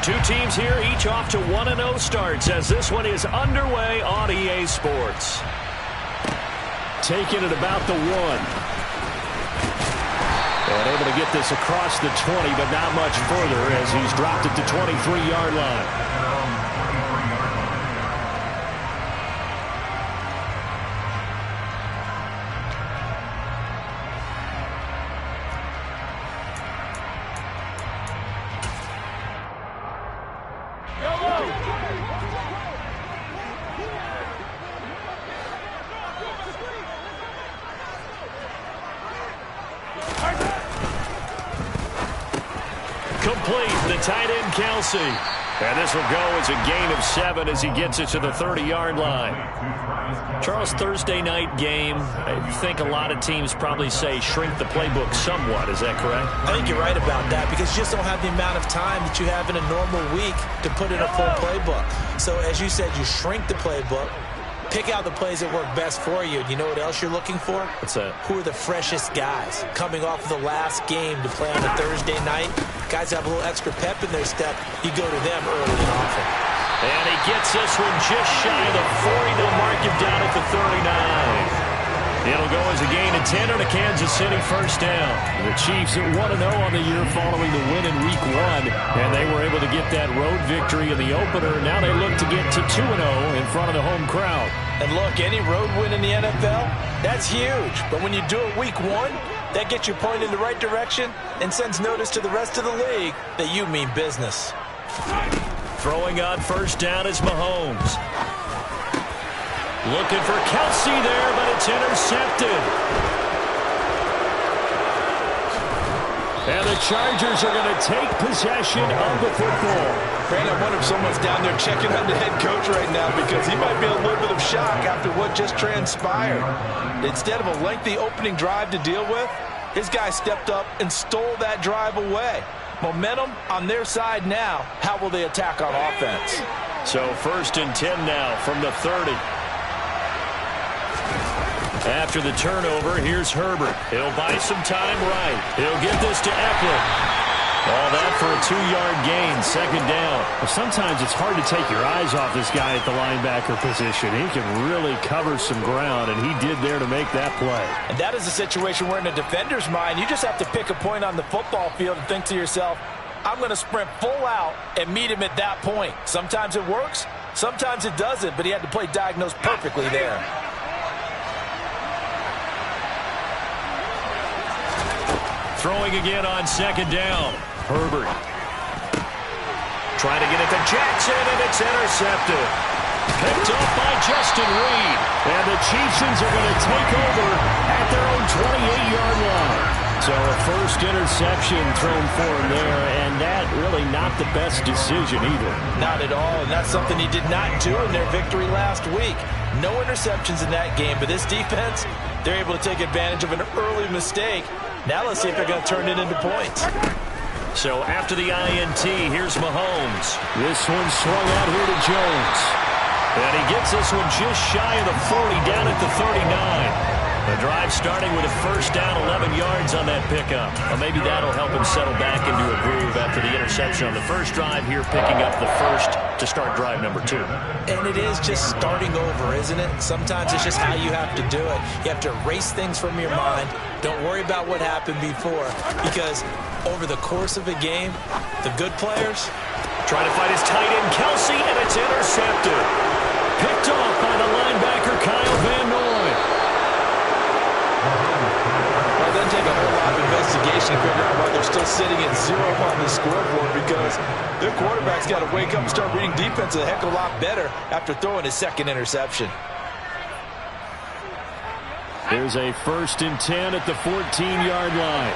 Two teams here, each off to 1-0 starts as this one is underway on EA Sports. Taking it about the 1. And able to get this across the 20, but not much further as he's dropped it to 23-yard line. Complete, the tight end, Kelsey. And this will go as a gain of 7 as he gets it to the 30-yard line. Charles, Thursday night game, I think a lot of teams probably say shrink the playbook somewhat. Is that correct? I think you're right about that because you just don't have the amount of time that you have in a normal week to put in a full playbook. So as you said, you shrink the playbook. Pick out the plays that work best for you. You know what else you're looking for? What's that? Who are the freshest guys coming off of the last game to play on a Thursday night? Guys have a little extra pep in their step. You go to them early and often. And he gets this one just shy of the 40. They'll mark him down at the 39. It'll go as a gain of 10 on a Kansas City first down. The Chiefs at 1-0 on the year following the win in Week 1. And they were able to get that road victory in the opener. Now they look to get to 2-0 in front of the home crowd. And look, any road win in the NFL, that's huge. But when you do it Week 1, that gets you pointed in the right direction and sends notice to the rest of the league that you mean business. Throwing on first down is Mahomes. Looking for Kelsey there, but it's intercepted. And the Chargers are going to take possession of the football. Brandon, I wonder if someone's down there checking on the head coach right now because he might be in a little bit of shock after what just transpired. Instead of a lengthy opening drive to deal with, his guy stepped up and stole that drive away. Momentum on their side now. How will they attack on offense? So 1st and 10 now from the 30. After the turnover, here's Herbert. He'll buy some time right. He'll get this to Eckler. All that for a 2-yard gain, 2nd down. Well, sometimes it's hard to take your eyes off this guy at the linebacker position. He can really cover some ground, and he did there to make that play. And that is a situation where in a defender's mind, you just have to pick a point on the football field and think to yourself, I'm going to sprint full out and meet him at that point. Sometimes it works, sometimes it doesn't, but he had to play diagnose perfectly there. Throwing again on 2nd down. Herbert. Trying to get it to Jackson, and it's intercepted. Picked up by Justin Reed. And the Chiefs are going to take over at their own 28-yard line. So a first interception thrown for him there, and that really not the best decision either. Not at all, and that's something he did not do in their victory last week. No interceptions in that game, but this defense, they're able to take advantage of an early mistake. Now let's see if they're going to turn it into points. So after the INT, here's Mahomes. This one swung out here to Jones. And he gets this one just shy of the 40 down at the 39. The drive starting with a first down, 11 yards on that pickup. Well, maybe that'll help him settle back into a groove after the interception on the first drive here, picking up the first to start drive number 2. And it is just starting over, isn't it? Sometimes it's just how you have to do it. You have to erase things from your mind. Don't worry about what happened before, because over the course of a game, the good players trying to find his tight end, Kelsey, and it's intercepted. Picked off by the linebacker, Kyle Van Noy. Well, then take a whole lot of investigation to figure out why they're still sitting at 0 on the scoreboard, because their quarterback's got to wake up and start reading defense a heck of a lot better after throwing his 2nd interception. Here's a 1st and 10 at the 14-yard line.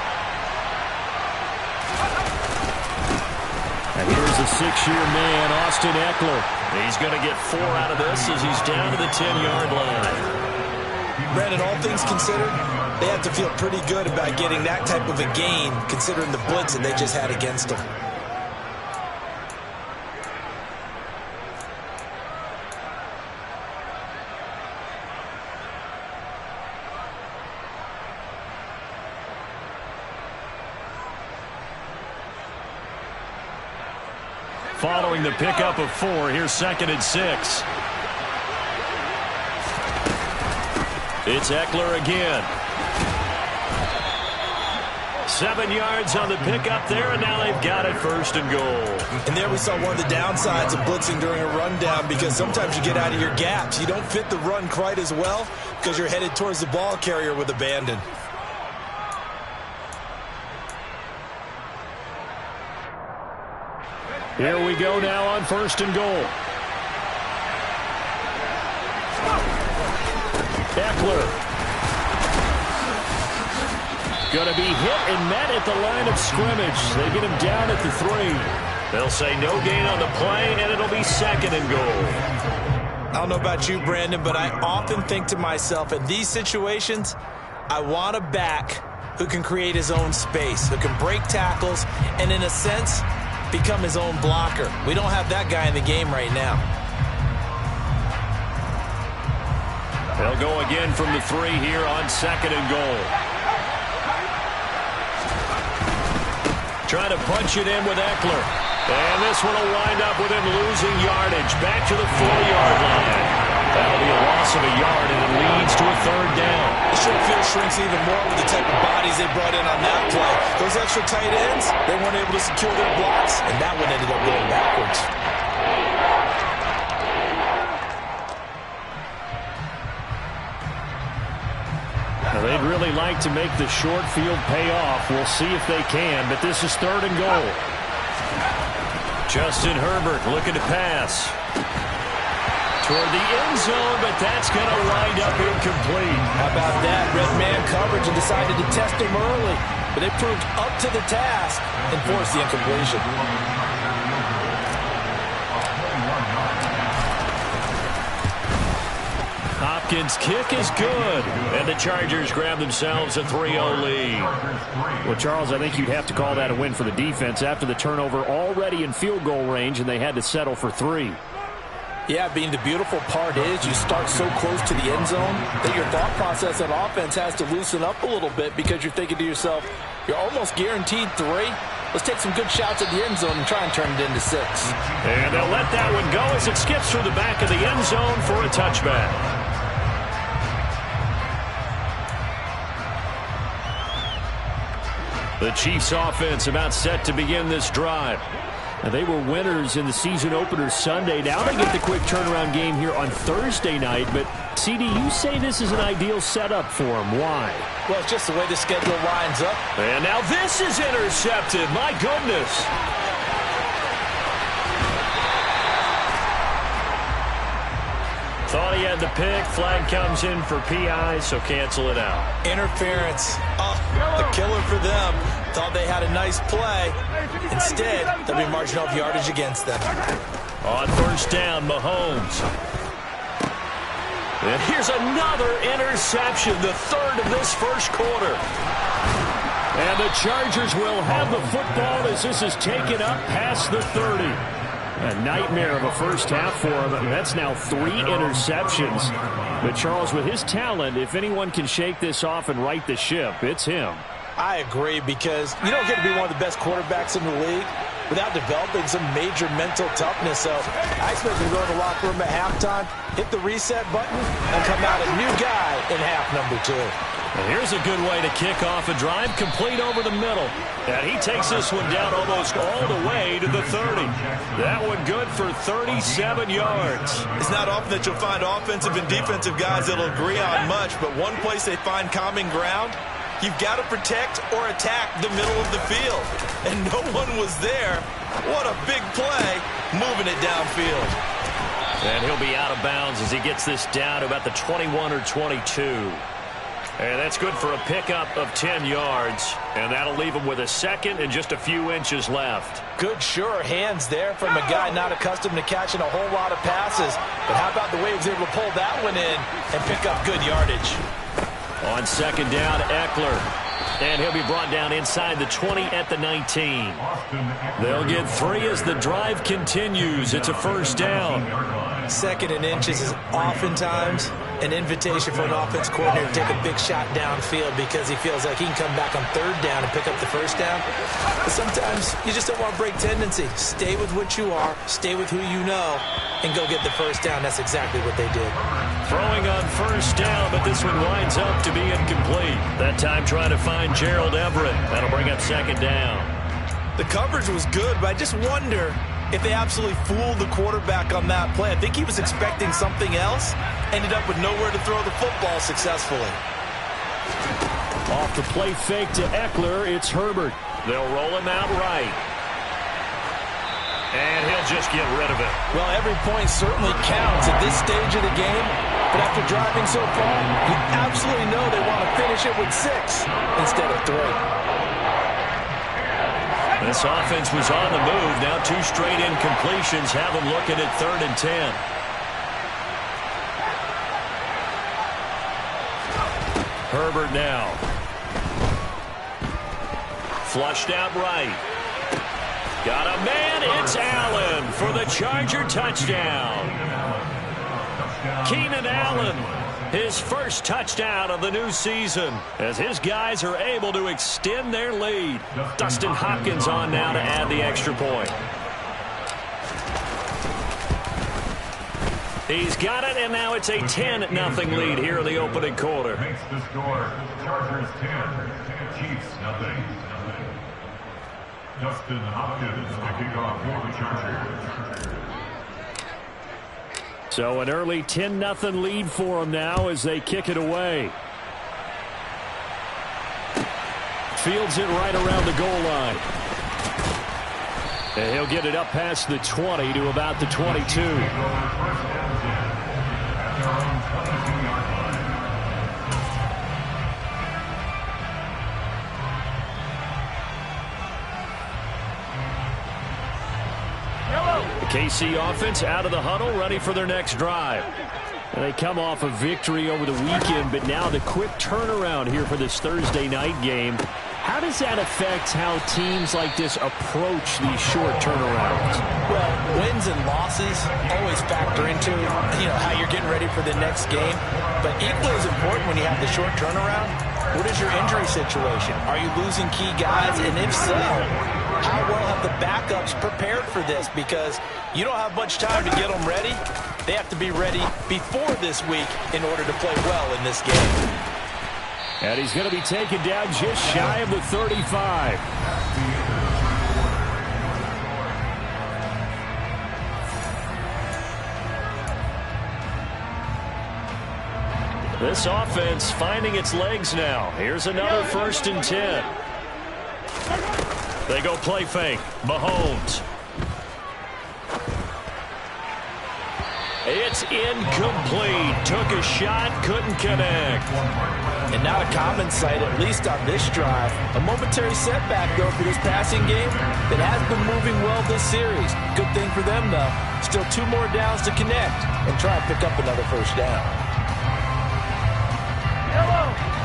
And here's a 6-year man, Austin Eckler. He's going to get 4 out of this as he's down to the 10-yard line. Brandon, all things considered, they have to feel pretty good about getting that type of a gain, considering the blitz that they just had against them. following the pickup of 4. Here's 2nd and 6. It's Eckler again. 7 yards on the pickup there, and now they've got it 1st and goal. And there we saw one of the downsides of blitzing during a rundown, because sometimes you get out of your gaps. You don't fit the run quite as well because you're headed towards the ball carrier with abandon. Here we go now on 1st and goal. Eckler. Going to be hit and met at the line of scrimmage. They get him down at the 3. They'll say no gain on the play, and it'll be 2nd and goal. I don't know about you, Brandon, but I often think to myself, in these situations, I want a back who can create his own space, who can break tackles, and in a sense, become his own blocker. We don't have that guy in the game right now. They'll go again from the 3 here on 2nd and goal. Trying to punch it in with Eckler. And this one will wind up with him losing yardage. Back to the 4-yard line. That'll be a loss of a yard, and it leads to a 3rd down. The short field shrinks even more with the type of bodies they brought in on that play. Those extra tight ends, they weren't able to secure their blocks, and that one ended up going backwards. Now, they'd really like to make the short field pay off. We'll see if they can, but this is 3rd and goal. Justin Herbert looking to pass toward the end zone, but that's going to wind up incomplete. How about that? Red man coverage and decided to test him early, but they proved up to the task and forced the incompletion. Hopkins' kick is good, and the Chargers grab themselves a 3-0 lead. Well, Charles, I think you'd have to call that a win for the defense after the turnover already in field goal range, and they had to settle for 3. Yeah, being the beautiful part is you start so close to the end zone that your thought process on offense has to loosen up a little bit, because you're thinking to yourself, you're almost guaranteed 3. Let's take some good shots at the end zone and try and turn it into 6. And they'll let that one go as it skips through the back of the end zone for a touchback. The Chiefs offense about set to begin this drive. Now, they were winners in the season opener Sunday. Now they get the quick turnaround game here on Thursday night. But, CD, you say this is an ideal setup for them. Why? Well, it's just the way the schedule lines up. And now this is intercepted. My goodness. Thought he had the pick. Flag comes in for PI, so cancel it out. Interference. Oh, a killer for them. Thought they had a nice play. Instead, they'll be marching off yardage against them. On 1st down, Mahomes. And here's another interception, the 3rd of this 1st quarter. And the Chargers will have the football as this is taken up past the 30. A nightmare of a first half for him. That's now 3 interceptions. But Charles, with his talent, if anyone can shake this off and right the ship, it's him. I agree, because you don't get to be one of the best quarterbacks in the league without developing some major mental toughness. So I expect him to go to the locker room at halftime, hit the reset button, and come out a new guy in half number 2. And here's a good way to kick off a drive, complete over the middle. And he takes this one down almost all the way to the 30. That one good for 37 yards. It's not often that you'll find offensive and defensive guys that'll agree on much, but one place they find common ground, you've got to protect or attack the middle of the field. And no one was there. What a big play, moving it downfield. And he'll be out of bounds as he gets this down to about the 21 or 22. And that's good for a pickup of 10 yards. And that'll leave him with a 2nd and just a few inches left. Good, sure hands there from a guy not accustomed to catching a whole lot of passes. But how about the way he was able to pull that one in and pick up good yardage? On 2nd down, Eckler. And he'll be brought down inside the 20 at the 19. They'll get 3 as the drive continues. It's a 1st down. 2nd and inches is oftentimes an invitation for an offense coordinator to take a big shot downfield because he feels like he can come back on third down and pick up the first down. But sometimes you just don't want to break tendency. Stay with what you are, stay with who you know, and go get the first down. That's exactly what they did. Throwing on first down, but this one winds up to be incomplete. That time trying to find Gerald Everett. That'll bring up second down. The coverage was good, but I just wonder if they absolutely fooled the quarterback on that play. I think he was expecting something else. Ended up with nowhere to throw the football successfully. Off the play fake to Eckler, it's Herbert. They'll roll him out right. And he'll just get rid of it. Well, every point certainly counts at this stage of the game. But after driving so far, you absolutely know they want to finish it with 6 instead of 3. This offense was on the move. Now 2 straight incompletions have them looking at 3rd and 10. Herbert now. Flushed out right. Got a man. It's Allen for the Charger touchdown. Keenan Allen, his first touchdown of the new season, as his guys are able to extend their lead. Dustin Hopkins on now to add the extra point. He's got it, and now it's a 10-0 lead here in the opening quarter. Makes the score Chargers 10, Chiefs nothing. Dustin Hopkins to kick off for the Chargers. So an early 10-0 lead for them now as they kick it away. Fields it right around the goal line. And he'll get it up past the 20 to about the 22. KC offense out of the huddle, ready for their next drive. And they come off a victory over the weekend, but now the quick turnaround here for this Thursday night game. How does that affect how teams like this approach these short turnarounds? Well, wins and losses always factor into how you're getting ready for the next game. But equally as important when you have the short turnaround, what is your injury situation? Are you losing key guys? And if so, how well have the backups prepared for this? Because you don't have much time to get them ready. They have to be ready before this week in order to play well in this game. And he's going to be taken down just shy of the 35. This offense finding its legs now. Here's another 1st and 10. They go play fake. Mahomes. It's incomplete. Took a shot, couldn't connect. And not a common sight, at least on this drive. A momentary setback, though, for this passing game that has been moving well this series. Good thing for them, though. Still 2 more downs to connect and try and pick up another first down.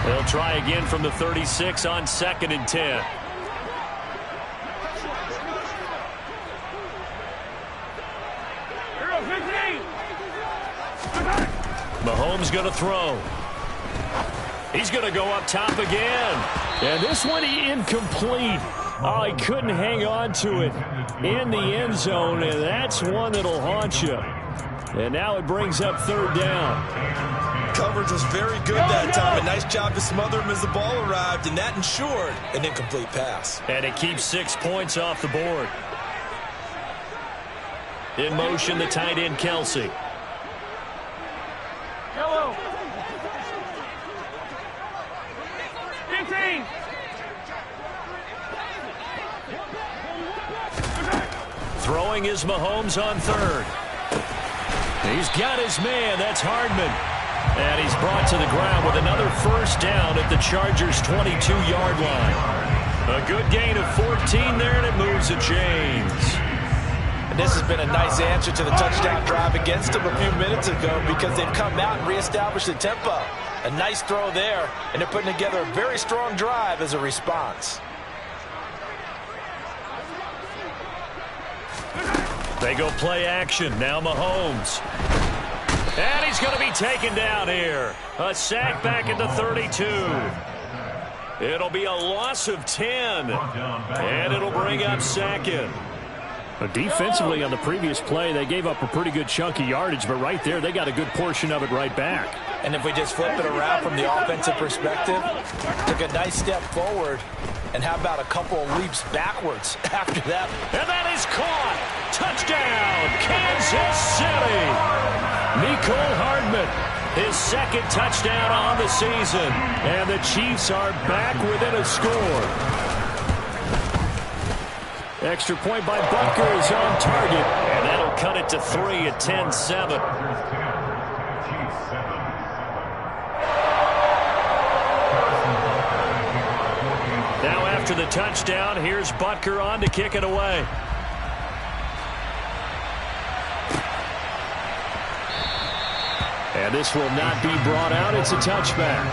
They'll try again from the 36 on 2nd and 10. Mahomes going to throw. He's going to go up top again. And this one incomplete. Oh, he couldn't hang on to it in the end zone, and that's one that'll haunt you. And now it brings up 3rd down. Coverage was very good that time. A nice job to smother him as the ball arrived, and that ensured an incomplete pass. And it keeps 6 points off the board. In motion, the tight end, Kelsey. Hello. 15. Throwing is Mahomes on 3rd. He's got his man. That's Hardman. And he's brought to the ground with another first down at the Chargers' 22-yard line. A good gain of 14 there, and it moves the chains. And this has been a nice answer to the touchdown drive against them a few minutes ago because they've come out and reestablished the tempo. A nice throw there, and they're putting together a very strong drive as a response. They go play action. Now Mahomes. And he's going to be taken down here. A sack back at the 32. It'll be a loss of 10. And it'll bring up second. Defensively on the previous play, they gave up a pretty good chunk of yardage, but right there, they got a good portion of it right back. And if we just flip it around from the offensive perspective, took a nice step forward, and how about a couple of leaps backwards after that? And that is caught. Touchdown, Kansas City. Mecole Hardman, his second touchdown on the season. And the Chiefs are back within a score. Extra point by Butker is on target. And that'll cut it to 3 at 10-7. Now after the touchdown, here's Butker on to kick it away. And this will not be brought out. It's a touchback.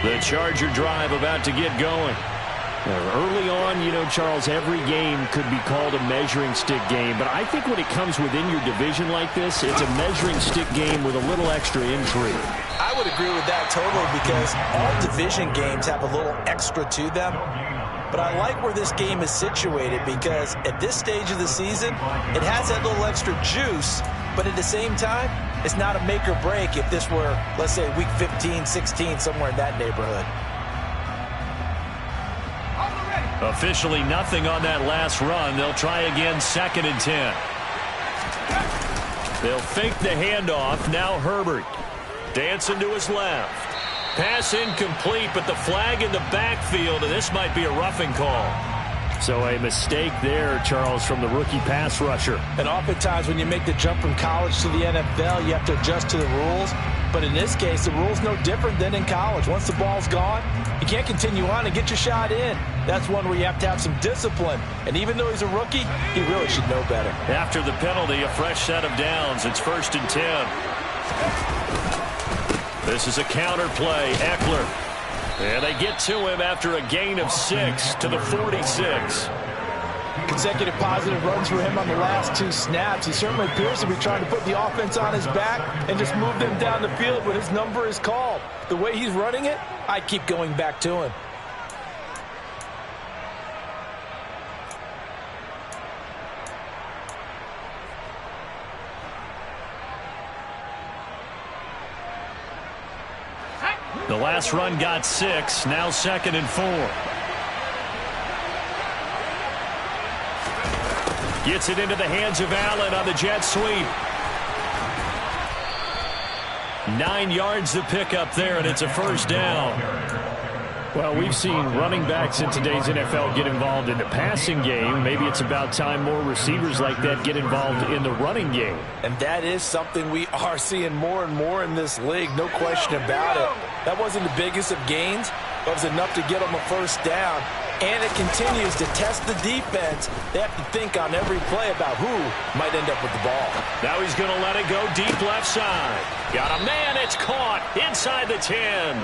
The Charger drive about to get going. Early on, you know, Charles, every game could be called a measuring stick game. But I think when it comes within your division like this, it's a measuring stick game with a little extra intrigue. I would agree with that totally because all division games have a little extra to them. But I like where this game is situated because at this stage of the season, it has that little extra juice. But at the same time, it's not a make or break if this were, let's say, week 15, 16, somewhere in that neighborhood. Officially nothing on that last run. They'll try again 2nd and 10. They'll fake the handoff. Now Herbert. Dancing to his left. Pass incomplete, but the flag in the backfield, and this might be a roughing call. So a mistake there, Charles, from the rookie pass rusher. And oftentimes when you make the jump from college to the NFL, you have to adjust to the rules. But in this case, the rule's no different than in college. Once the ball's gone, you can't continue on and get your shot in. That's one where you have to have some discipline. And even though he's a rookie, he really should know better. After the penalty, a fresh set of downs. It's 1st and 10. This is a counter play. Eckler. And they get to him after a gain of 6 to the 46. Consecutive positive runs for him on the last 2 snaps. He certainly appears to be trying to put the offense on his back and just move them down the field when his number is called. The way he's running it, I keep going back to him. The last run got 6. Now 2nd and 4. Gets it into the hands of Allen on the jet sweep. 9 yards to pick up there, and it's a 1st down. Well, we've seen running backs in today's NFL get involved in the passing game. Maybe it's about time more receivers like that get involved in the running game. And that is something we are seeing more and more in this league, no question about it. That wasn't the biggest of gains, but it was enough to get them a 1st down. And it continues to test the defense. They have to think on every play about who might end up with the ball. Now he's going to let it go deep left side. Got a man, it's caught inside the 10.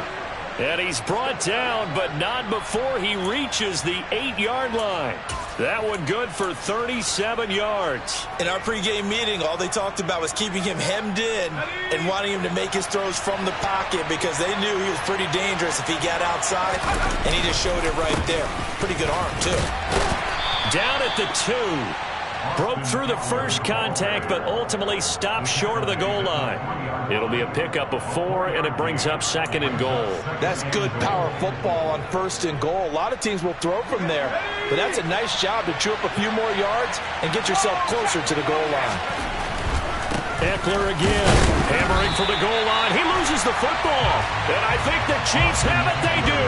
And he's brought down, but not before he reaches the 8-yard line. That one good for 37 yards. In our pregame meeting, all they talked about was keeping him hemmed in and wanting him to make his throws from the pocket because they knew he was pretty dangerous if he got outside, and he just showed it right there. Pretty good arm, too. Down at the 2. Broke through the first contact, but ultimately stopped short of the goal line. It'll be a pickup of 4, and it brings up 2nd and goal. That's good power football on 1st and goal. A lot of teams will throw from there, but that's a nice job to chew up a few more yards and get yourself closer to the goal line. Eckler again, hammering for the goal line. He loses the football, and I think the Chiefs have it. They do.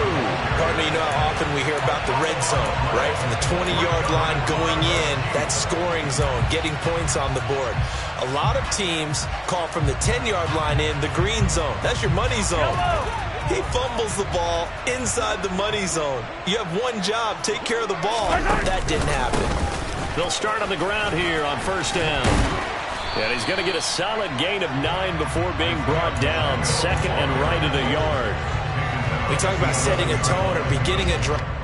Partner, you know how often we hear about the red zone, right? From the 20-yard line going in, that scoring zone, getting points on the board. A lot of teams call from the 10-yard line in the green zone. That's your money zone. He fumbles the ball inside the money zone. You have one job, take care of the ball. That didn't happen. They'll start on the ground here on first down. And he's going to get a solid gain of 9 before being brought down. Second and right at a yard. We talk about setting a tone or beginning a drive.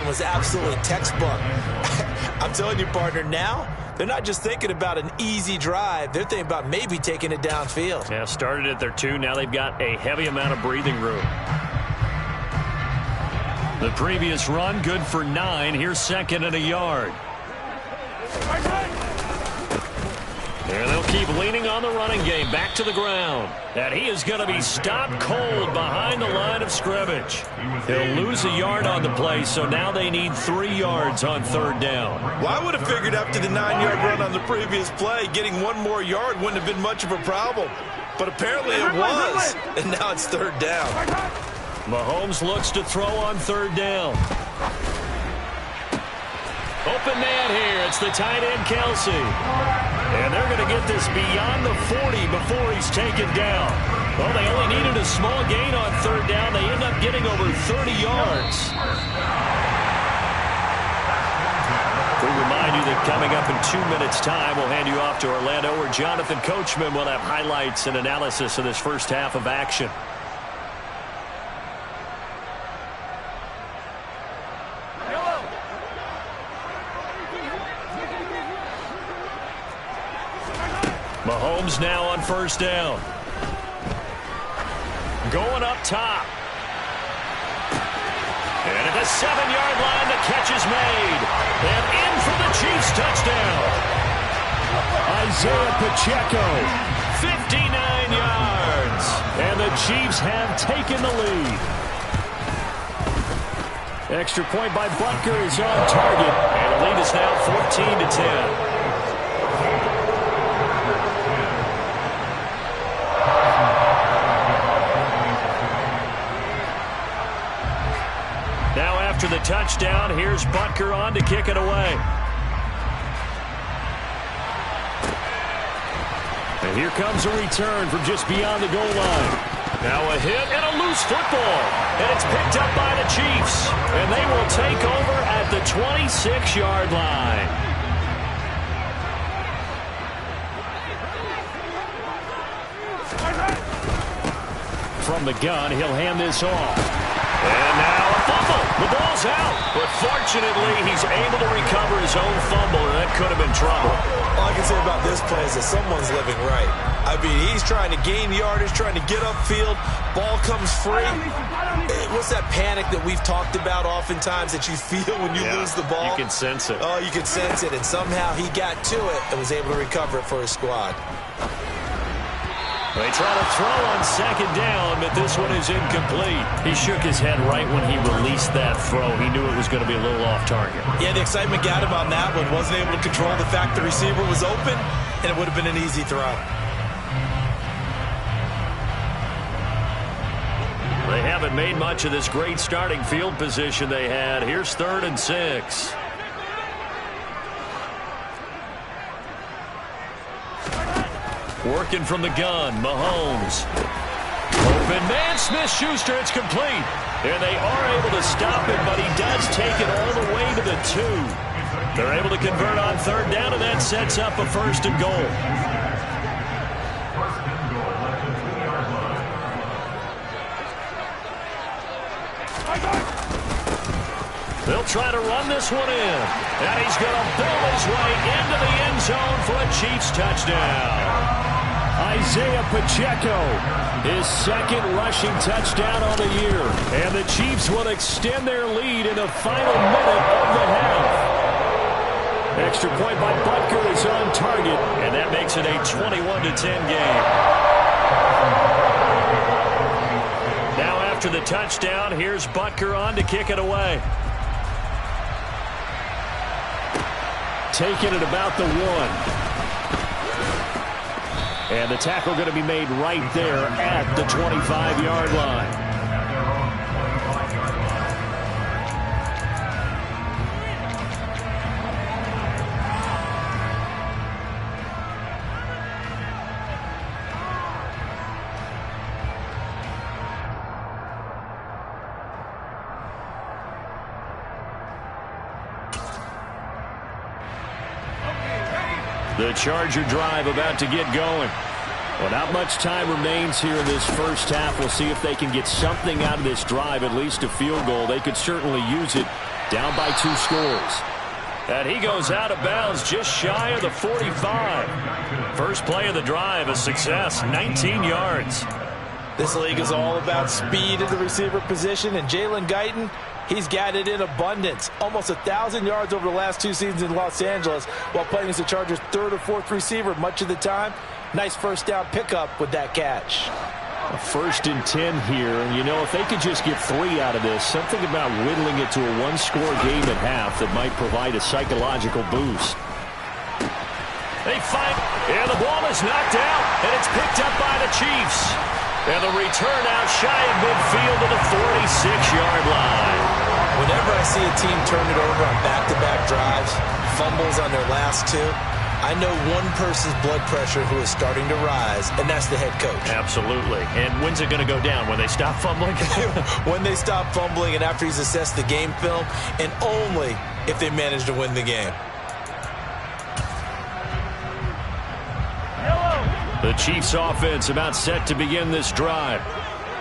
one was absolutely textbook. I'm telling you, partner, now they're not just thinking about an easy drive. They're thinking about maybe taking it downfield. Yeah, started at their 2. Now they've got a heavy amount of breathing room. The previous run, good for 9. Here's 2nd and a yard. And they'll keep leaning on the running game. Back to the ground. And he is going to be stopped cold behind the line of scrimmage. He'll lose a yard on the play, so now they need 3 yards on 3rd down. Well, I would have figured after the 9-yard run on the previous play, getting 1 more yard wouldn't have been much of a problem. But apparently it was. And now it's 3rd down. Mahomes looks to throw on 3rd down. Open man here. It's the tight end, Kelsey. And they're going to get this beyond the 40 before he's taken down. Well, they only needed a small gain on 3rd down. They end up getting over 30 yards. We remind you that coming up in 2 minutes' time, we'll hand you off to Orlando, where Jonathan Coachman will have highlights and analysis of this first half of action. Mahomes now on 1st down. Going up top. And at the 7-yard line, the catch is made. And in for the Chiefs touchdown. Isaiah Pacheco, 59 yards. And the Chiefs have taken the lead. Extra point by Butker is on target. And the lead is now 14-10. After the touchdown, here's Butker on to kick it away. And here comes a return from just beyond the goal line. Now a hit and a loose football. And it's picked up by the Chiefs. And they will take over at the 26-yard line. From the gun, he'll hand this off. And now a fumble. The ball's out. But fortunately, he's able to recover his own fumble, and that could have been trouble. All I can say about this play is that someone's living right. I mean, he's trying to gain yardage, trying to get upfield. Ball comes free. What's that panic that we've talked about oftentimes that you feel when you lose the ball? You can sense it. Oh, you can sense it. And somehow he got to it and was able to recover it for his squad. They try to throw on 2nd down, but this one is incomplete. He shook his head right when he released that throw. He knew it was going to be a little off target. Yeah, the excitement got him on that one. Wasn't able to control the fact the receiver was open, and it would have been an easy throw. They haven't made much of this great starting field position they had. Here's 3rd and 6. Working from the gun, Mahomes. Open man, Smith-Schuster, it's complete. And they are able to stop him, but he does take it all the way to the 2. They're able to convert on 3rd down, and that sets up a 1st and goal. They'll try to run this one in. And he's going to build his way into the end zone for a Chiefs touchdown. Isaiah Pacheco, his 2nd rushing touchdown on the year. And the Chiefs will extend their lead in the final minute of the half. Extra point by Butker is on target, and that makes it a 21-10 game. Now after the touchdown, here's Butker on to kick it away. Taking it about the 1. And the tackle going to be made right there at the 25-yard line. The Charger drive about to get going. Well, not much time remains here in this first half. We'll see if they can get something out of this drive, at least a field goal. They could certainly use it, down by 2 scores. And he goes out of bounds just shy of the 45. First play of the drive, a success, 19 yards. This league is all about speed at the receiver position, and Jalen Guyton, he's got it in abundance. Almost 1,000 yards over the last 2 seasons in Los Angeles while playing as the Chargers' 3rd or 4th receiver much of the time. Nice first down pickup with that catch. A 1st and 10 here, and you know, if they could just get 3 out of this, something about whittling it to a 1-score game at half that might provide a psychological boost. They fight, and the ball is knocked out, and it's picked up by the Chiefs. And the return out shy of midfield to the 46-yard line. Whenever I see a team turn it over on back-to-back drives, fumbles on their last 2, I know one person's blood pressure who is starting to rise, and that's the head coach. Absolutely. And when's it going to go down? When they stop fumbling? When they stop fumbling and after he's assessed the game film, and only if they manage to win the game. The Chiefs offense about set to begin this drive.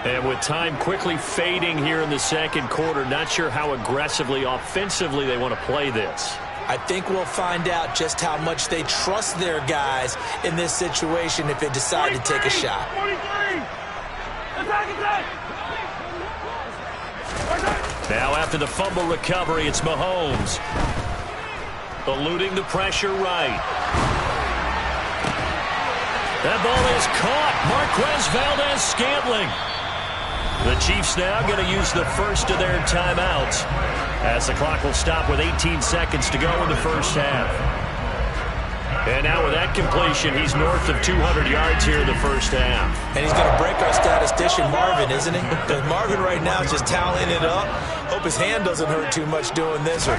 And with time quickly fading here in the second quarter, not sure how aggressively, offensively they want to play this. I think we'll find out just how much they trust their guys in this situation if they decide to take a shot. Now after the fumble recovery, it's Mahomes. Eluding the pressure right. That ball is caught. Marquez Valdez-Scantling. The Chiefs now going to use the first of their timeouts as the clock will stop with 18 seconds to go in the first half. And now with that completion, he's north of 200 yards here in the first half. And he's going to break our statistician Marvin, isn't he? Because Marvin right now is just tallying it up. Hope his hand doesn't hurt too much doing this or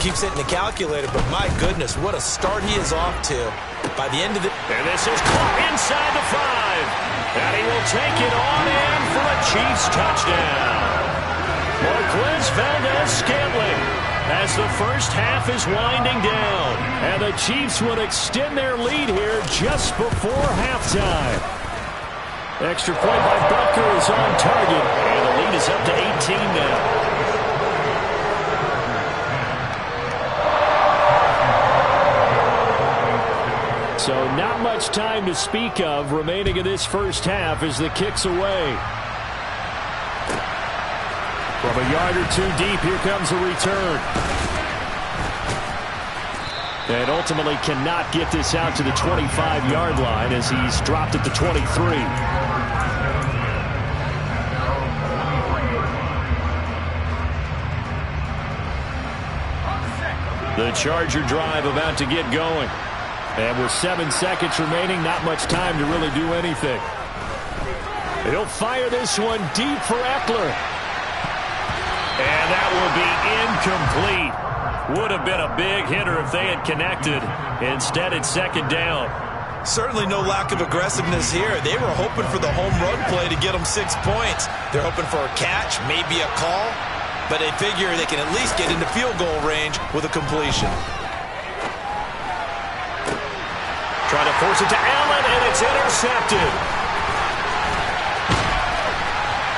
keeps hitting the calculator. But my goodness, what a start he is off to. By the end of the... And this is caught inside the 5. And he will take it on in for a Chiefs touchdown. Marquez Valdez-Scantling as the first half is winding down. And the Chiefs will extend their lead here just before halftime. Extra point by Butker is on target. And the lead is up to 18 now. So not much time to speak of remaining in this first half as the kick's away. From a yard or 2 deep, here comes a return. And ultimately cannot get this out to the 25-yard line as he's dropped at the 23. The Charger drive about to get going. And with 7 seconds remaining, not much time to really do anything. He'll fire this one deep for Eckler. And that will be incomplete. Would have been a big hitter if they had connected. Instead, it's second down. Certainly no lack of aggressiveness here. They were hoping for the home run play to get them 6 points. They're hoping for a catch, maybe a call. But they figure they can at least get into field goal range with a completion. Trying to force it to Allen, and it's intercepted.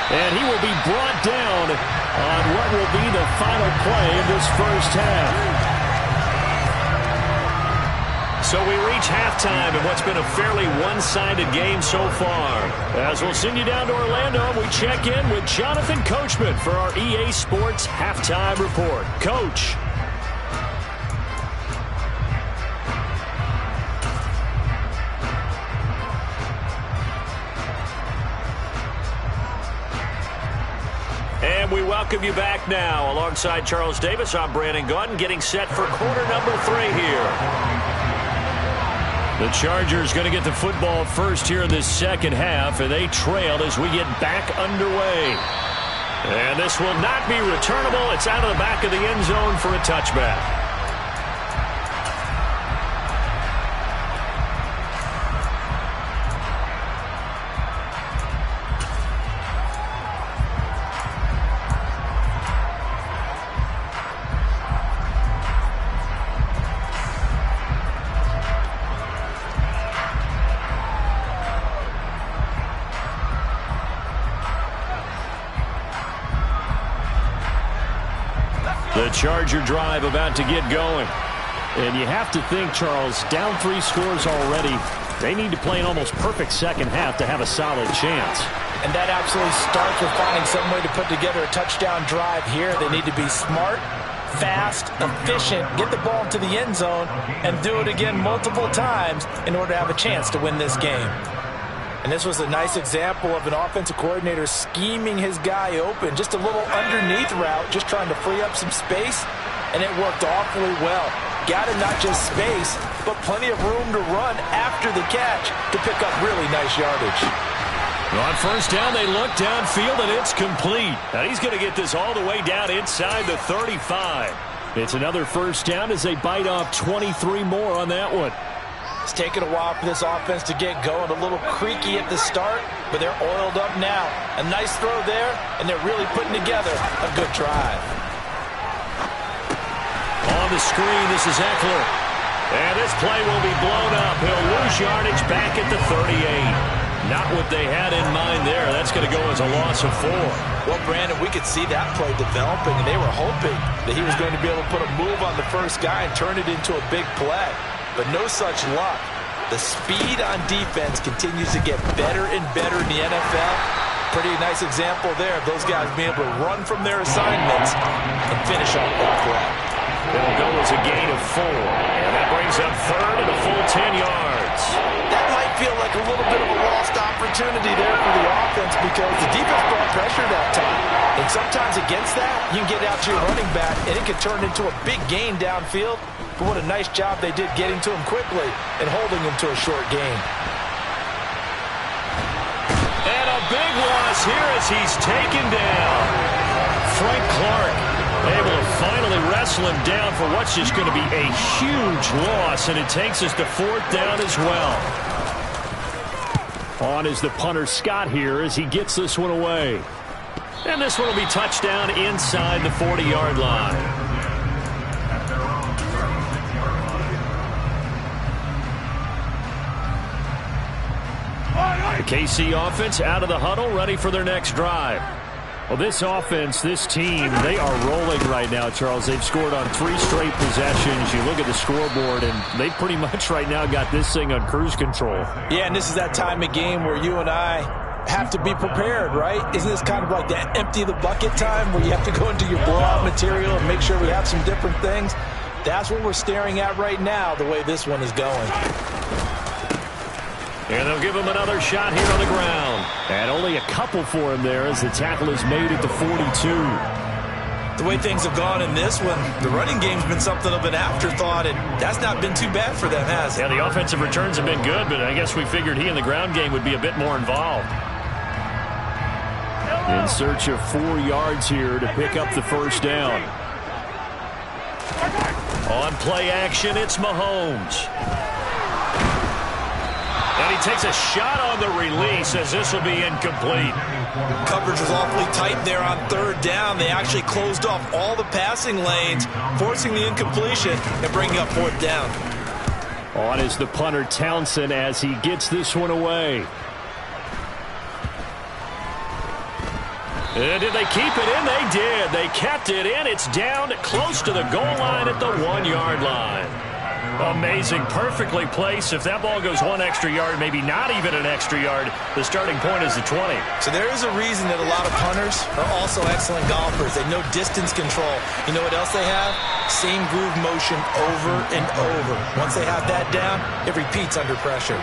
And he will be brought down on what will be the final play of this first half. So we reach halftime in what's been a fairly one-sided game so far. As we'll send you down to Orlando, we check in with Jonathan Coachman for our EA Sports Halftime Report. Coach. And we welcome you back now. Alongside Charles Davis, I'm Brandon Gaudin, getting set for quarter number 3 here. The Chargers going to get the football first here in this second half, and they trail as we get back underway. And this will not be returnable. It's out of the back of the end zone for a touchback. The Charger drive about to get going. And you have to think, Charles, down 3 scores already. They need to play an almost perfect second half to have a solid chance. And that absolutely starts with finding some way to put together a touchdown drive here. They need to be smart, fast, efficient, get the ball into the end zone, and do it again multiple times in order to have a chance to win this game. And this was a nice example of an offensive coordinator scheming his guy open. Just a little underneath route, just trying to free up some space, and it worked awfully well. Got him not just space, but plenty of room to run after the catch to pick up really nice yardage. On first down, they look downfield, and it's complete. Now he's going to get this all the way down inside the 35. It's another first down as they bite off 23 more on that one. It's taken a while for this offense to get going. A little creaky at the start, but they're oiled up now. A nice throw there, and they're really putting together a good drive. On the screen, this is Eckler. And this play will be blown up. He'll lose yardage back at the 38. Not what they had in mind there. That's going to go as a loss of 4. Well, Brandon, we could see that play developing, and they were hoping that he was going to be able to put a move on the first guy and turn it into a big play. But no such luck. The speed on defense continues to get better and better in the NFL. Pretty nice example there of those guys being able to run from their assignments and finish off that play. It'll go as a gain of 4. And that brings up third and a full 10 yards. That might feel like a little bit of a lost opportunity there for the offense because the defense brought pressure that time. And sometimes against that, you can get out to your running back, and it can turn into a big gain downfield. But what a nice job they did getting to him quickly and holding him to a short gain. And a big loss here as he's taken down. Frank Clark able to finally wrestle him down for what's just going to be a huge loss, and it takes us to 4th down as well. On is the punter Scott here as he gets this one away. And this one will be touchdown inside the 40-yard line. The KC offense out of the huddle, ready for their next drive. Well, this offense, this team, they are rolling right now, Charles. They've scored on 3 straight possessions. You look at the scoreboard, and they pretty much right now got this thing on cruise control. Yeah, and this is that time of game where you and I have to be prepared, right? Isn't this kind of like that empty the bucket time where you have to go into your blowout material and make sure we have some different things? That's what we're staring at right now, the way this one is going. And they'll give him another shot here on the ground. And only a couple for him there as the tackle is made at the 42. The way things have gone in this one, the running game's been something of an afterthought, and that's not been too bad for them, has it? Yeah, the offensive returns have been good, but I guess we figured he in the ground game would be a bit more involved. In search of 4 yards here to pick up the first down. On play action, it's Mahomes. And he takes a shot on the release as this will be incomplete. Coverage was awfully tight there on 3rd down. They actually closed off all the passing lanes, forcing the incompletion and bringing up 4th down. On is the punter Townsend as he gets this one away. And did they keep it in? They did. They kept it in. It's down close to the goal line at the 1-yard line. Amazing, perfectly placed. If that ball goes 1 extra yard, maybe not even an extra yard, the starting point is the 20. So there is a reason that a lot of punters are also excellent golfers. They know distance control. You know what else they have? Same groove motion over and over. Once they have that down, it repeats under pressure.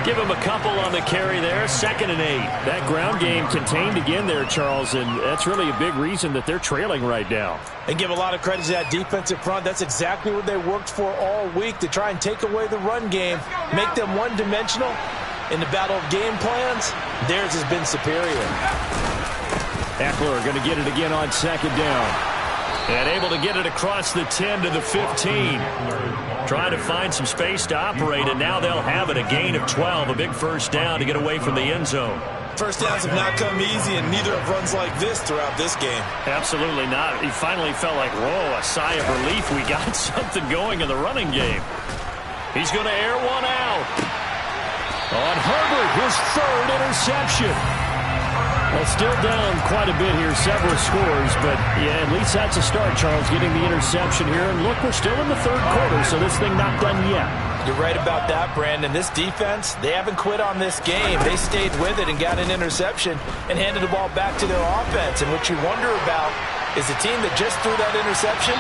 Give him a couple on the carry there. 2nd and 8. That ground game contained again there, Charles, and that's really a big reason that they're trailing right now. And give a lot of credit to that defensive front. That's exactly what they worked for all week, to try and take away the run game, make them one-dimensional. In the battle of game plans, theirs has been superior. Eckler going to get it again on 2nd down. And able to get it across the 10 to the 15. Trying to find some space to operate, and now they'll have it. A gain of 12, a big first down to get away from the end zone. First downs have not come easy, and neither have runs like this throughout this game. Absolutely not. He finally felt like, whoa, a sigh of relief. We got something going in the running game. He's going to air one out. On Herbert, his 3rd interception. Well, still down quite a bit here, several scores, but yeah, at least that's a start, Charles, getting the interception here. And look, we're still in the third quarter, so this thing not done yet. You're right about that, Brandon. This defense, they haven't quit on this game. They stayed with it and got an interception and handed the ball back to their offense. And what you wonder about is the team that just threw that interception,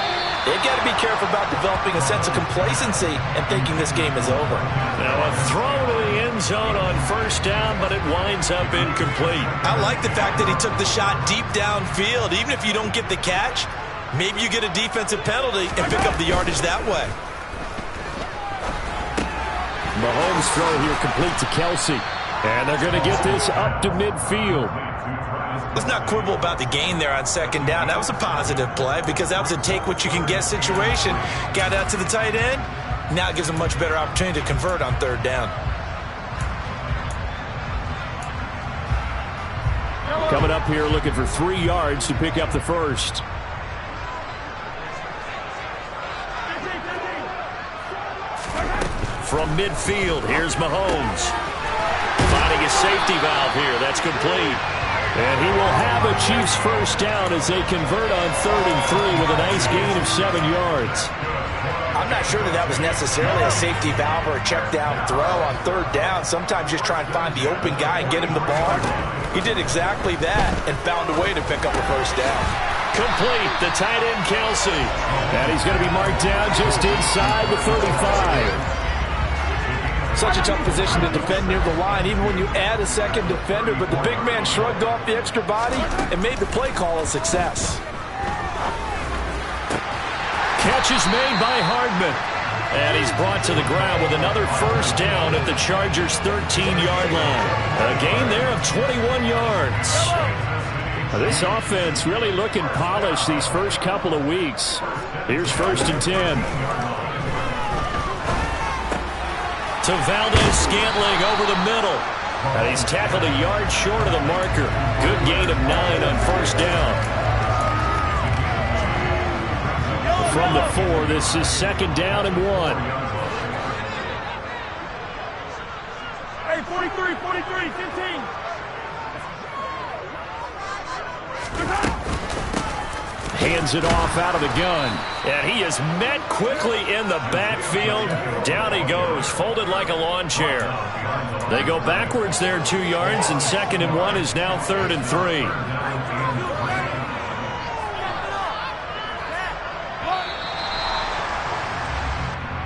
they've got to be careful about developing a sense of complacency and thinking this game is over. Now a throw to the end zone on first down, but it winds up incomplete. I like the fact that he took the shot deep downfield. Even if you don't get the catch, maybe you get a defensive penalty and pick up the yardage that way. Mahomes' throw here complete to Kelsey. And they're going to get this up to midfield. Let's not quibble about the gain there on second down. That was a positive play because that was a take-what-you-can-get situation. Got out to the tight end. Now it gives them a much better opportunity to convert on third down. Coming up here looking for 3 yards to pick up the first. From midfield, here's Mahomes. Finding a safety valve here. That's complete. And he will have a Chiefs first down as they convert on 3rd and 3 with a nice gain of 7 yards. I'm not sure that was necessarily a safety valve or a check down throw on third down. Sometimes just try and find the open guy and get him the ball. He did exactly that and found a way to pick up a first down. Complete, the tight end Kelsey. And he's going to be marked down just inside the 35. Such a tough position to defend near the line, even when you add a second defender. But the big man shrugged off the extra body and made the play call a success. Catch is made by Hardman. And he's brought to the ground with another first down at the Chargers' 13-yard line. A gain there of 21 yards. This offense really looking polished these first couple of weeks. Here's 1st and 10. To Valdez-Scantling over the middle. And he's tackled a yard short of the marker. Good gain of 9 on first down. From the 4, this is 2nd down and 1. Hey, 43, 15. Hands it off out of the gun. And he is met quickly in the backfield. Down he goes, folded like a lawn chair. They go backwards there 2 yards, and 2nd and 1 is now 3rd and 3.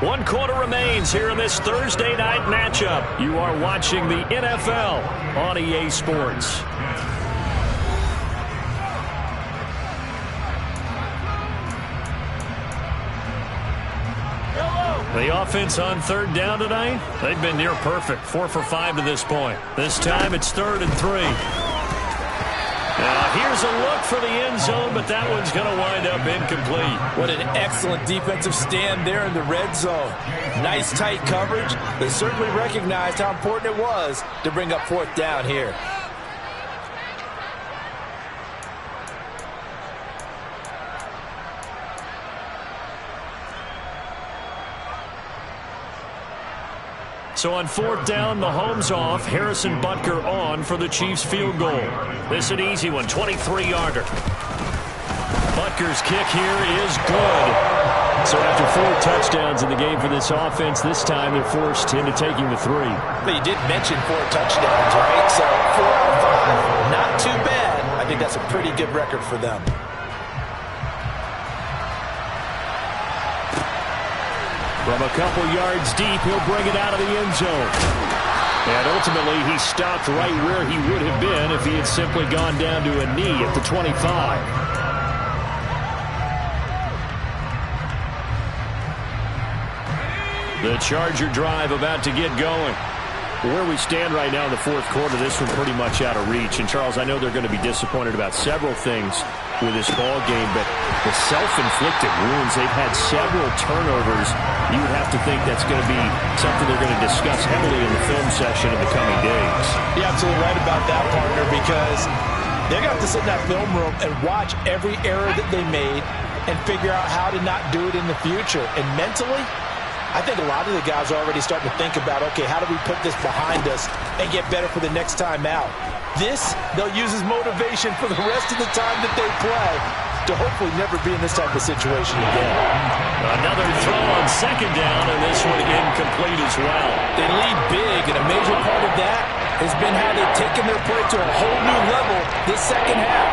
One quarter remains here in this Thursday night matchup. You are watching the NFL on EA Sports. The offense on 3rd down tonight, they've been near perfect. 4 for 5 to this point. This time it's 3rd and 3. Now here's a look for the end zone, but that one's going to wind up incomplete. What an excellent defensive stand there in the red zone. Nice tight coverage. They certainly recognized how important it was to bring up 4th down here. So on 4th down, Mahomes off, Harrison Butker on for the Chiefs field goal. This an easy one, 23-yarder. Butker's kick here is good. So after 4 touchdowns in the game for this offense, this time they're forced into taking the 3. But you did mention 4 touchdowns, right? So 4 out of 5, not too bad. I think that's a pretty good record for them. From a couple yards deep, he'll bring it out of the end zone. And ultimately, he stopped right where he would have been if he had simply gone down to a knee at the 25. The Charger drive about to get going. Where we stand right now in the 4th quarter, this one pretty much out of reach. And, Charles, I know they're going to be disappointed about several things with this ball game, but the self-inflicted wounds, they've had several turnovers. You would have to think that's going to be something they're going to discuss heavily in the film session in the coming days. You're absolutely right about that, partner, because they're going to have to sit in that film room and watch every error that they made and figure out how to not do it in the future. And mentally, I think a lot of the guys are already starting to think about, okay, how do we put this behind us and get better for the next time out? This, they'll use as motivation for the rest of the time that they play to hopefully never be in this type of situation again. Another throw on second down, and this one incomplete as well. They lead big, and a major part of that has been how they've taken their play to a whole new level this second half.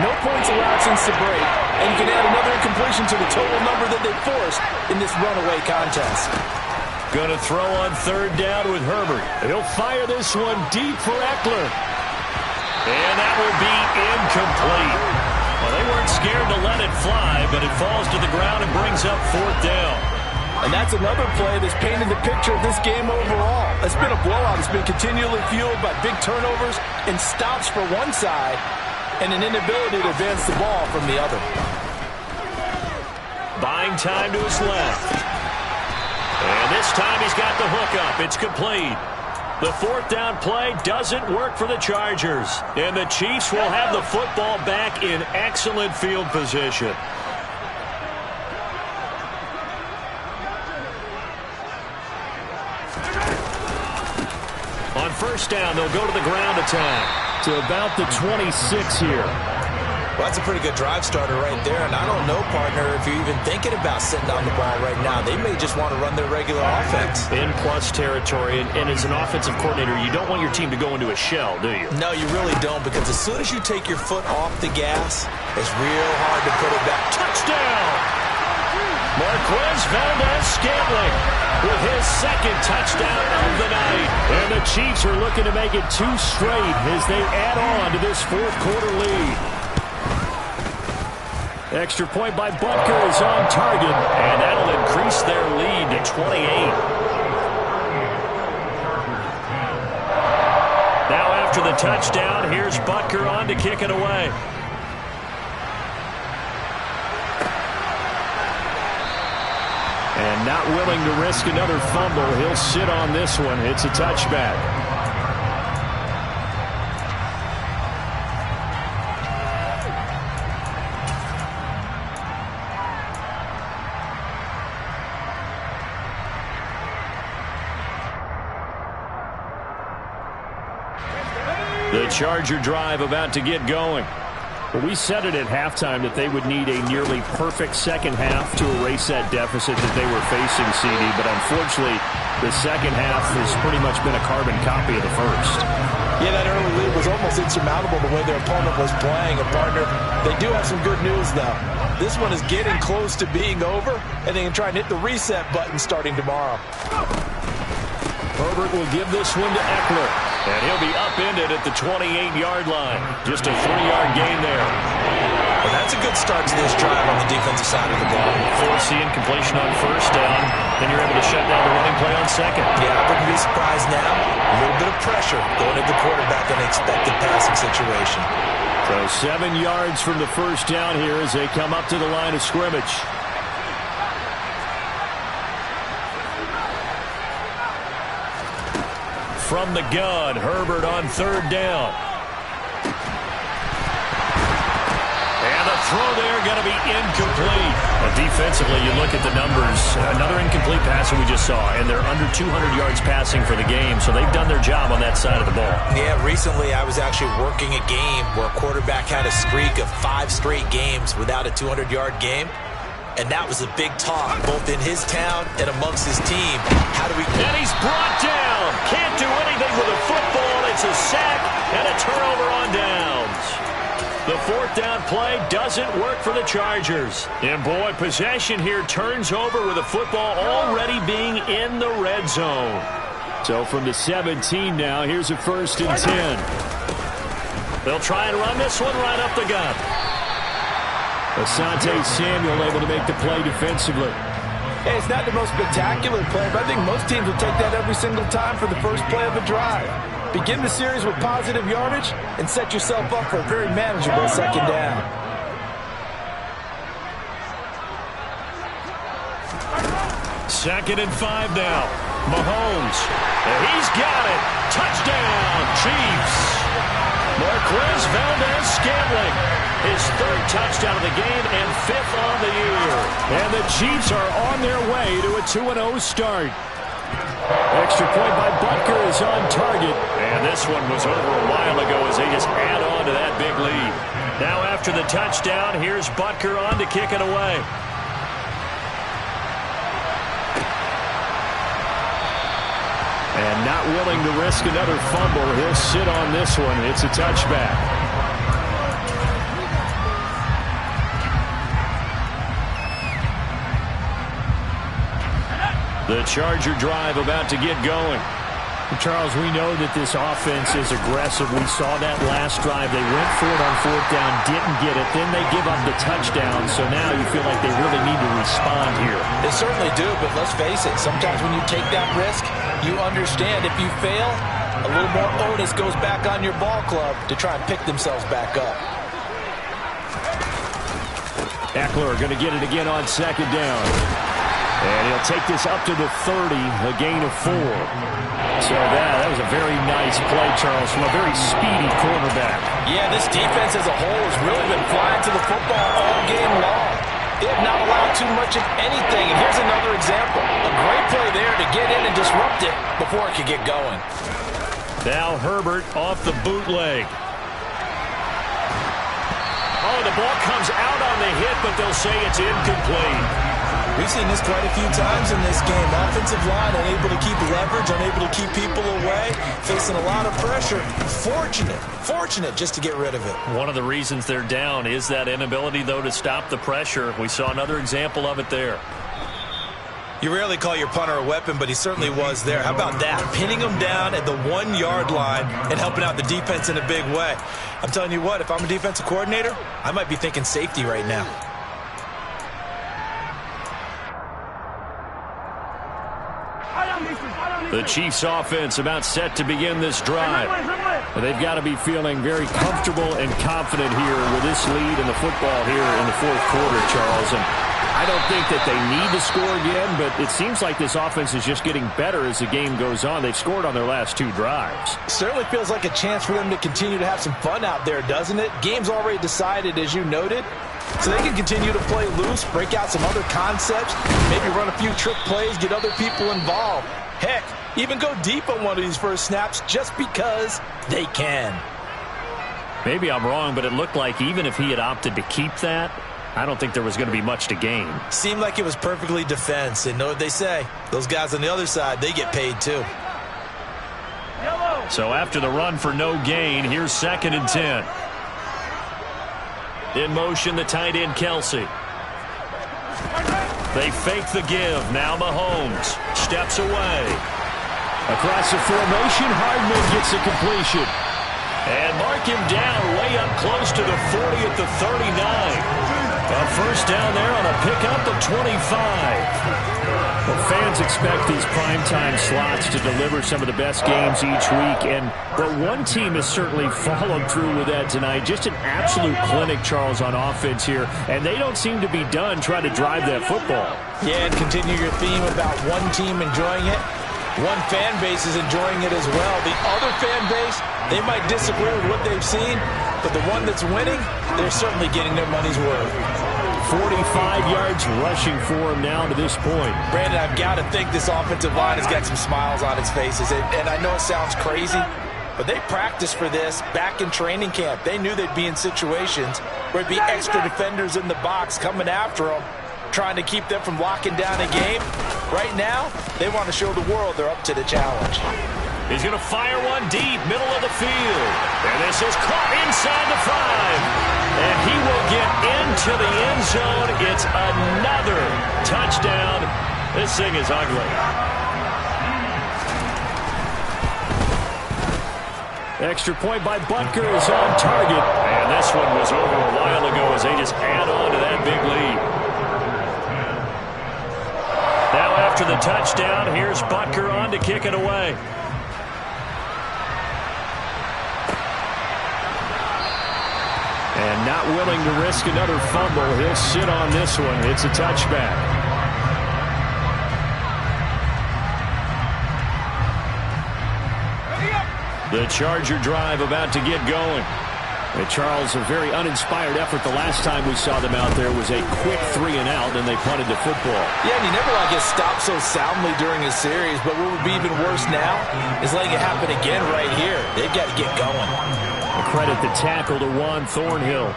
No points allowed since the break, and you can add another incompletion to the total number that they forced in this runaway contest. Going to throw on third down with Herbert. He'll fire this one deep for Eckler. And that will be incomplete. Well, they weren't scared to let it fly, but it falls to the ground and brings up fourth down. And that's another play that's painted the picture of this game overall. It's been a blowout. It's been continually fueled by big turnovers and stops for one side and an inability to advance the ball from the other. Buying time to his left. And this time he's got the hook up. It's complete. The fourth down play doesn't work for the Chargers. And the Chiefs will have the football back in excellent field position. On first down, they'll go to the ground attack to about the 26 here. Well, that's a pretty good drive starter right there, and I don't know, partner, if you're even thinking about sitting on the ball right now. They may just want to run their regular offense. In plus territory, and as an offensive coordinator, you don't want your team to go into a shell, do you? No, you really don't, because as soon as you take your foot off the gas, it's real hard to put it back. Touchdown! Marquez Valdez-Scantling with his second touchdown of the night. And the Chiefs are looking to make it 2 straight as they add on to this fourth quarter lead. Extra point by Butker is on target, and that'll increase their lead to 28. Now after the touchdown, here's Butker on to kick it away. And not willing to risk another fumble, he'll sit on this one. It's a touchback. The Charger drive about to get going. Well, we said it at halftime that they would need a nearly perfect second half to erase that deficit that they were facing, CD. But unfortunately, the second half has pretty much been a carbon copy of the first. Yeah, that early lead was almost insurmountable the way their opponent was playing. And, partner, they do have some good news, though. This one is getting close to being over, and they can try and hit the reset button starting tomorrow. Herbert will give this one to Eckler. And he'll be upended at the 28-yard line. Just a 3-yard gain there. Well, that's a good start to this drive on the defensive side of the ball. Force the incompletion on first down. Then you're able to shut down the running play on second. Yeah, I wouldn't be surprised now. A little bit of pressure going at the quarterback in an expected passing situation. So 7 yards from the first down here as they come up to the line of scrimmage. From the gun, Herbert on third down. And the throw there going to be incomplete. Defensively, you look at the numbers. Another incomplete pass that we just saw, and they're under 200 yards passing for the game, so they've done their job on that side of the ball. Yeah, recently I was actually working a game where a quarterback had a streak of 5 straight games without a 200-yard game. And that was a big talk, both in his town and amongst his team. How do we... And he's brought down. Can't do anything with a football. It's a sack and a turnover on downs. The fourth down play doesn't work for the Chargers. And, boy, possession here turns over with the football already being in the red zone. So from the 17 now, here's a 1st and 10. They'll try and run this one right up the gut. Asante Samuel able to make the play defensively. Hey, it's not the most spectacular play, but I think most teams will take that every single time for the first play of a drive. Begin the series with positive yardage and set yourself up for a very manageable second down. Second and 5 now. Mahomes. And he's got it. Touchdown, Chiefs. Marquez Valdez-Scantling. His 3rd touchdown of the game and 5th on the year. And the Chiefs are on their way to a 2-0 start. Extra point by Butker is on target. And this one was over a while ago as they just add on to that big lead. Now after the touchdown, here's Butker on to kick it away. And not willing to risk another fumble. He'll sit on this one. It's a touchback. The Charger drive about to get going. Charles, we know that this offense is aggressive. We saw that last drive. They went for it on fourth down, didn't get it. Then they give up the touchdown. So now you feel like they really need to respond here. They certainly do, but let's face it. Sometimes when you take that risk, you understand if you fail, a little more onus goes back on your ball club to try and pick themselves back up. Eckler going to get it again on second down. And he'll take this up to the 30, a gain of 4. So that was a very nice play, Charles, from a very speedy quarterback. Yeah, this defense as a whole has really been flying to the football all game long. They have not allowed too much of anything. And here's another example. A great play there to get in and disrupt it before it could get going. Now Herbert off the bootleg. Oh, the ball comes out on the hit, but they'll say it's incomplete. We've seen this quite a few times in this game. Offensive line unable to keep leverage, unable to keep people away, facing a lot of pressure. Fortunate just to get rid of it. One of the reasons they're down is that inability, though, to stop the pressure. We saw another example of it there. You rarely call your punter a weapon, but he certainly was there. How about that? Pinning him down at the 1-yard line and helping out the defense in a big way. I'm telling you what, if I'm a defensive coordinator, I might be thinking safety right now. The Chiefs offense about set to begin this drive. They've got to be feeling very comfortable and confident here with this lead in the football here in the fourth quarter, Charles. And I don't think that they need to score again, but it seems like this offense is just getting better as the game goes on. They've scored on their last 2 drives. Certainly feels like a chance for them to continue to have some fun out there, doesn't it? Game's already decided, as you noted. So they can continue to play loose, break out some other concepts, maybe run a few trick plays, get other people involved. Heck, even go deep on one of these first snaps just because they can. Maybe I'm wrong, but it looked like even if he had opted to keep that, I don't think there was going to be much to gain. Seemed like it was perfectly defense. And know what they say? Those guys on the other side, they get paid too. So after the run for no gain, here's 2nd and 10. In motion, the tight end, Kelsey. They fake the give. Now Mahomes steps away. Across the formation, Hardman gets the completion. And mark him down way up close to the 40 at the 39. A first down there on a pickup of 25. Well, fans expect these primetime slots to deliver some of the best games each week, but one team has certainly followed through with that tonight. Just an absolute clinic, Charles, on offense here, and they don't seem to be done trying to drive that football. Yeah, and continue your theme about one team enjoying it. One fan base is enjoying it as well. The other fan base, they might disagree with what they've seen, but the one that's winning, they're certainly getting their money's worth. 45 yards rushing for him now to this point. Brandon, I've got to think this offensive line has got some smiles on its faces. And I know it sounds crazy, but they practiced for this back in training camp. They knew they'd be in situations where it'd be extra defenders in the box coming after them, trying to keep them from locking down a game. Right now, they want to show the world they're up to the challenge. He's going to fire one deep, middle of the field. And this is caught inside the 5. And he will get into the end zone. It's another touchdown. This thing is ugly. Extra point by Butker is on target. And this one was over a while ago as they just add on to that big lead. Now after the touchdown, here's Butker on to kick it away. And not willing to risk another fumble. He'll sit on this one. It's a touchback. The Charger drive about to get going. And Charles, a very uninspired effort. The last time we saw them out there was a quick 3-and-out, and they punted the football. Yeah, and he never gets stopped so soundly during his series, but what would be even worse now is letting it happen again right here. They've got to get going. A credit the tackle to Juan Thornhill.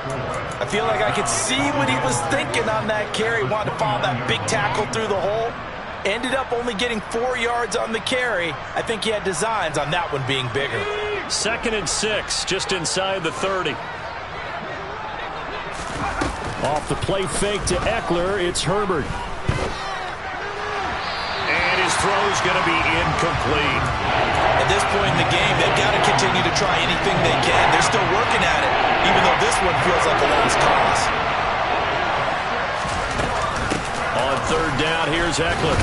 I feel like I could see what he was thinking on that carry. Wanted to follow that big tackle through the hole. Ended up only getting 4 yards on the carry. I think he had designs on that one being bigger. 2nd and 6, just inside the 30. Off the play fake to Eckler, it's Herbert. And his throw's going to be incomplete. At this point in the game, they've got to continue to try anything they can. They're still working at it, even though this one feels like a lost cause. On 3rd down, here's Eckler.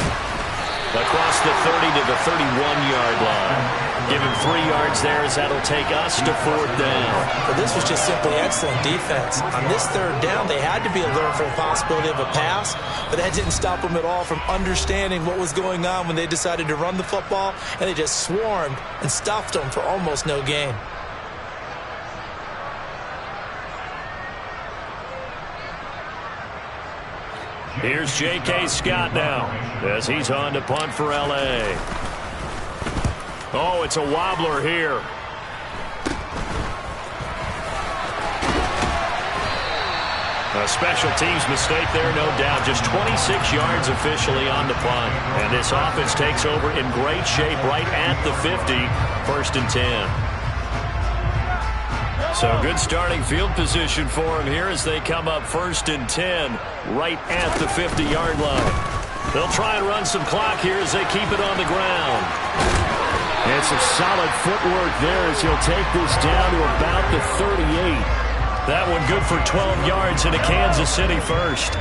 Across the 30 to the 31-yard line. Give him 3 yards there as that'll take us to 4th down. But this was just simply excellent defense. On this 3rd down, they had to be alert for the possibility of a pass, but that didn't stop them at all from understanding what was going on when they decided to run the football, and they just swarmed and stuffed them for almost no gain. Here's J.K. Scott now as he's on to punt for L.A. Oh, it's a wobbler here. A special teams mistake there, no doubt. Just 26 yards officially on the punt. And this offense takes over in great shape right at the 50, 1st and 10. So good starting field position for him here as they come up 1st and 10 right at the 50-yard line. They'll try and run some clock here as they keep it on the ground. It's a solid footwork there as he'll take this down to about the 38. That one good for 12 yards into Kansas City first.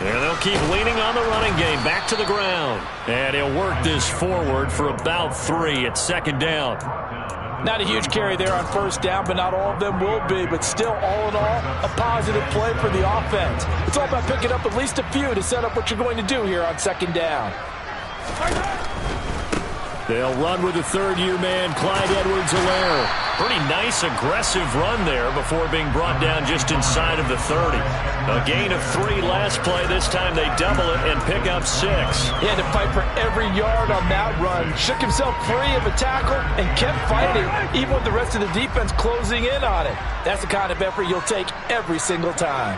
And they'll keep leaning on the running game. Back to the ground. And he'll work this forward for about 3 at 2nd down. Not a huge carry there on 1st down, but not all of them will be. But still, all in all, a positive play for the offense. It's all about picking up at least a few to set up what you're going to do here on 2nd down. They'll run with the 3rd-year man, Clyde Edwards-Helaire. Pretty nice, aggressive run there before being brought down just inside of the 30. A gain of 3 last play. This time they double it and pick up 6. He had to fight for every yard on that run. Shook himself free of a tackle and kept fighting, even with the rest of the defense closing in on it. That's the kind of effort you'll take every single time.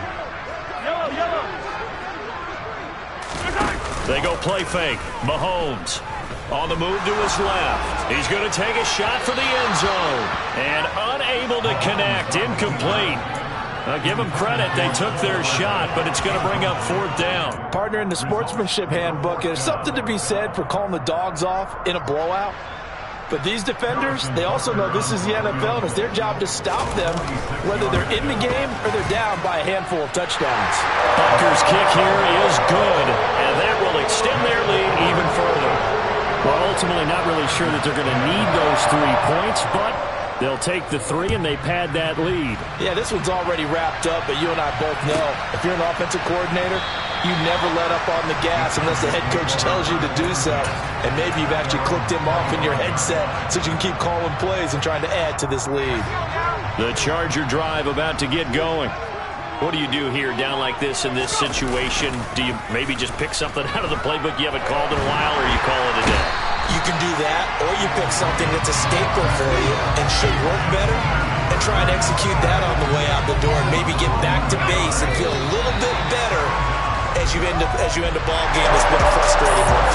They go play fake. Mahomes on the move to his left. He's going to take a shot for the end zone. And unable to connect. Incomplete. Give them credit. They took their shot, but it's going to bring up 4th down. Partner, in the sportsmanship handbook, there's something to be said for calling the dogs off in a blowout. But these defenders, they also know this is the NFL, and it's their job to stop them, whether they're in the game or they're down by a handful of touchdowns. Bucker's kick here is good, and that will extend their lead even further. Well, ultimately not really sure that they're going to need those 3 points, but they'll take the 3 and they pad that lead. Yeah, this one's already wrapped up, but you and I both know if you're an offensive coordinator, you never let up on the gas unless the head coach tells you to do so. And maybe you've actually clicked him off in your headset so you can keep calling plays and trying to add to this lead. The Charger drive about to get going. What do you do here down like this in this situation? Do you maybe just pick something out of the playbook you haven't called in a while, or you call it a day? You can do that, or you pick something that's a staple for you and should work better and try and execute that on the way out the door and maybe get back to base and feel a little bit better as you end a ball game that's been a frustrating one for